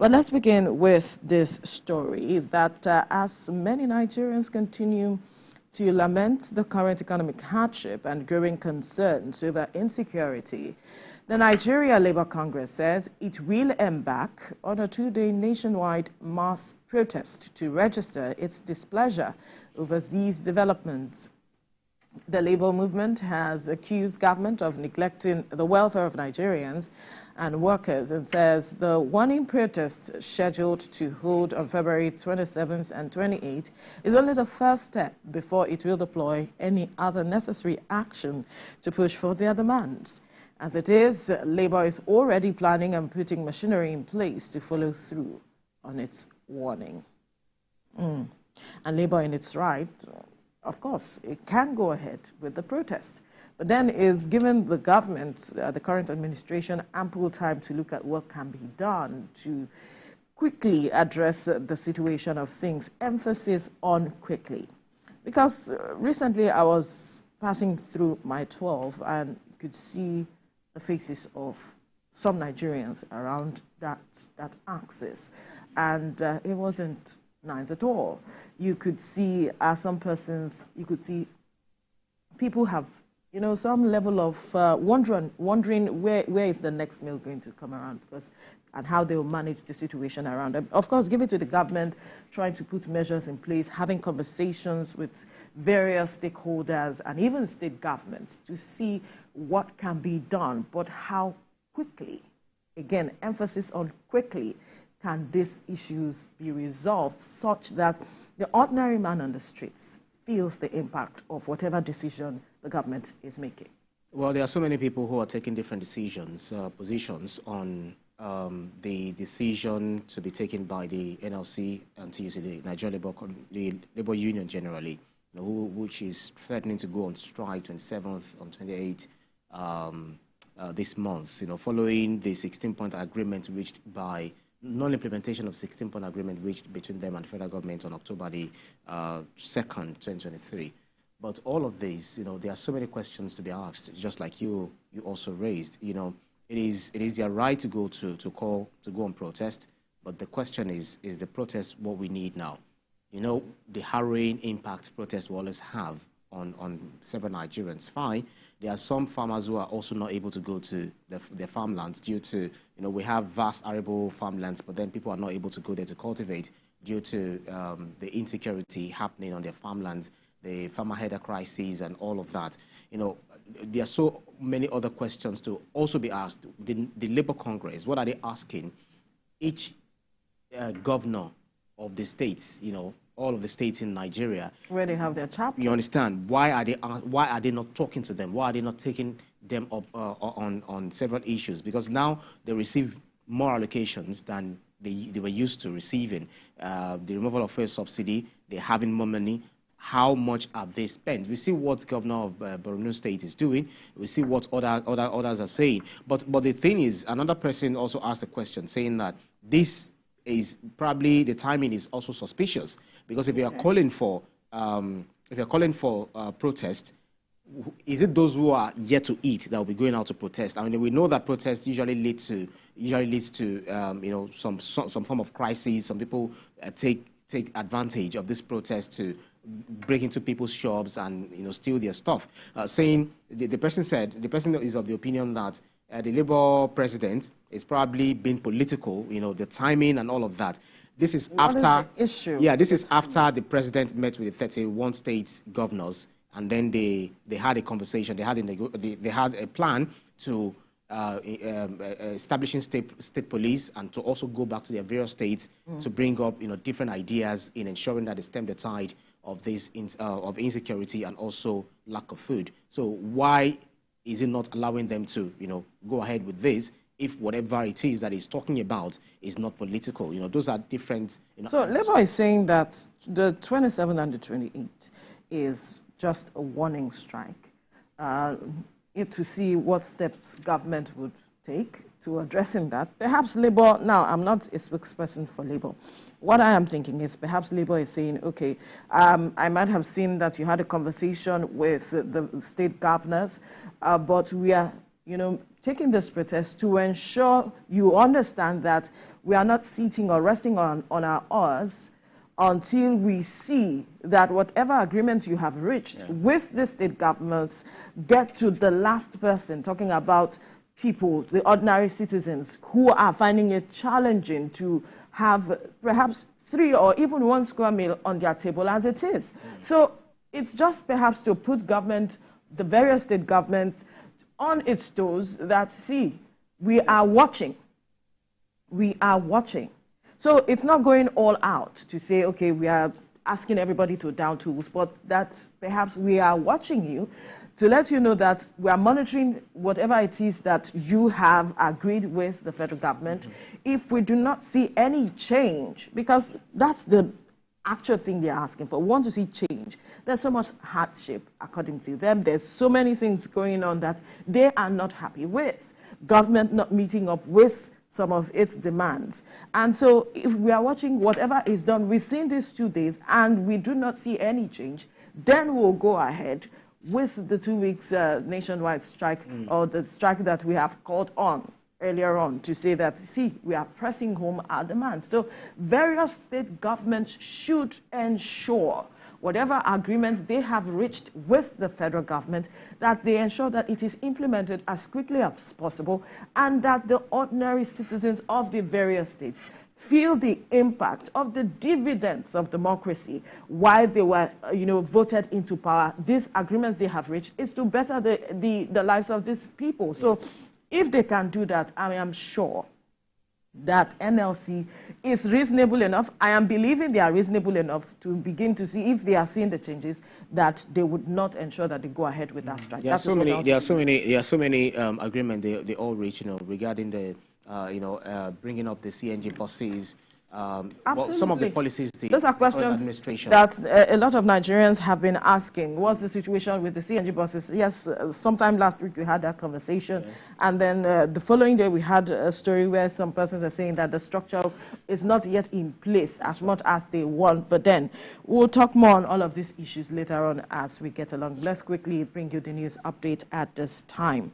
Well, let's begin with this story that as many Nigerians continue to lament the current economic hardship and growing concerns over insecurity, the Nigeria Labour Congress says it will embark on a two-day nationwide mass protest to register its displeasure over these developments. The Labour movement has accused government of neglecting the welfare of Nigerians and workers and says the warning protest scheduled to hold on February 27th and 28th is only the first step before it will deploy any other necessary action to push for their demands. As it is, Labour is already planning and putting machinery in place to follow through on its warning. And Labour in its right, of course, it can go ahead with the protest, but then is giving the government, the current administration, ample time to look at what can be done to quickly address the situation of things. Emphasis on quickly. Because recently I was passing through my 12 and could see the faces of some Nigerians around that axis, and it wasn't nice at all. You could see some persons, you could see people have, you know, some level of wondering where is the next meal going to come around, because and how they will manage the situation around them. Of course, give it to the government, trying to put measures in place, having conversations with various stakeholders and even state governments to see what can be done, but how quickly, again, emphasis on quickly, can these issues be resolved such that the ordinary man on the streets feels the impact of whatever decision the government is making? Well, there are so many people who are taking different decisions, positions on the decision to be taken by the NLC and TUC, the Nigerian Labour Union generally, you know, which is threatening to go on strike 27th on 28th this month, you know, following the 16-point agreement reached by non-implementation of 16-point agreement reached between them and the federal government on October the 2nd, 2023. But all of this, you know, there are so many questions to be asked, just like you also raised. You know, it is their right to go go on protest, but the question is the protest what we need now? You know, the harrowing impact protests will always have on several Nigerians. Fine, there are some farmers who are also not able to go to their farmlands due to, you know, we have vast arable farmlands, but then people are not able to go there to cultivate due to the insecurity happening on their farmlands, the farmer header crisis and all of that. You know, there are so many other questions to also be asked. The Labour Congress, what are they asking each governor of the states, you know, all of the states in Nigeria, where they have their chapters? You understand? Why are they not talking to them? Why are they not taking them up on several issues? Because now they receive more allocations than they were used to receiving. The removal of fuel subsidy, they're having more money. How much have they spent? We see what Governor of Borno State is doing. We see what others are saying. But the thing is, another person also asked a question saying that this is probably, the timing is also suspicious, because if you are calling for protest, is it those who are yet to eat that will be going out to protest? I mean, we know that protest usually leads to you know, some form of crisis. Some people take advantage of this protest to break into people's shops and, you know, steal their stuff. Saying the person is of the opinion that the Labour president is probably being political, you know, the timing and all of that. This is after the issue. Yeah, this is after the president met with the 31 state governors, and then they had a conversation. They had a plan to establishing state police and to also go back to their various states to bring up, you know, different ideas in ensuring that they stem the tide of this of insecurity and also lack of food. So why is it not allowing them to, you know, go ahead with this if whatever it is that he's talking about is not political? You know, those are different. You know, so Labour is saying that the 27th and the 28th is just a warning strike. To see what steps government would take to addressing that. Perhaps Labour, now I'm not a spokesperson for Labour. What I am thinking is perhaps Labour is saying, okay, I might have seen that you had a conversation with the state governors, but we are, you know, taking this protest to ensure you understand that we are not sitting or resting on our oars until we see that whatever agreements you have reached with the state governments get to the last person, talking about people, the ordinary citizens who are finding it challenging to have perhaps 3 or even 1 square meal on their table as it is. So it's just perhaps to put government, the various state governments, on its toes that, see, we are watching. We are watching. So it's not going all out to say, okay, we are asking everybody to down tools, but that perhaps we are watching you to let you know that we are monitoring whatever it is that you have agreed with the federal government. If we do not see any change, because that's the actual thing they're asking for, we want to see change. There's so much hardship, according to them. There's so many things going on that they are not happy with. Government not meeting up with some of its demands. And so if we are watching whatever is done within these 2 days and we do not see any change, then we'll go ahead with the 2 weeks nationwide strike, or the strike that we have called on earlier on, to say that, see, we are pressing home our demands. So various state governments should ensure whatever agreements they have reached with the federal government, that they ensure that it is implemented as quickly as possible, and that the ordinary citizens of the various states feel the impact of the dividends of democracy while they were, voted into power. These agreements they have reached is to better the lives of these people. So if they can do that, I am sure that NLC is reasonable enough. I am believing they are reasonable enough to begin to see, if they are seeing the changes, that they would not ensure that they go ahead with that strike. There are so many agreements they all reach, regarding the bringing up the CNG buses. Well, some of the policies, those are questions that a lot of Nigerians have been asking. What's the situation with the CNG buses? Yes, sometime last week we had that conversation. And then the following day we had a story where some persons are saying that the structure is not yet in place as much as they want. But then we'll talk more on all of these issues later on as we get along. Let's quickly bring you the news update at this time.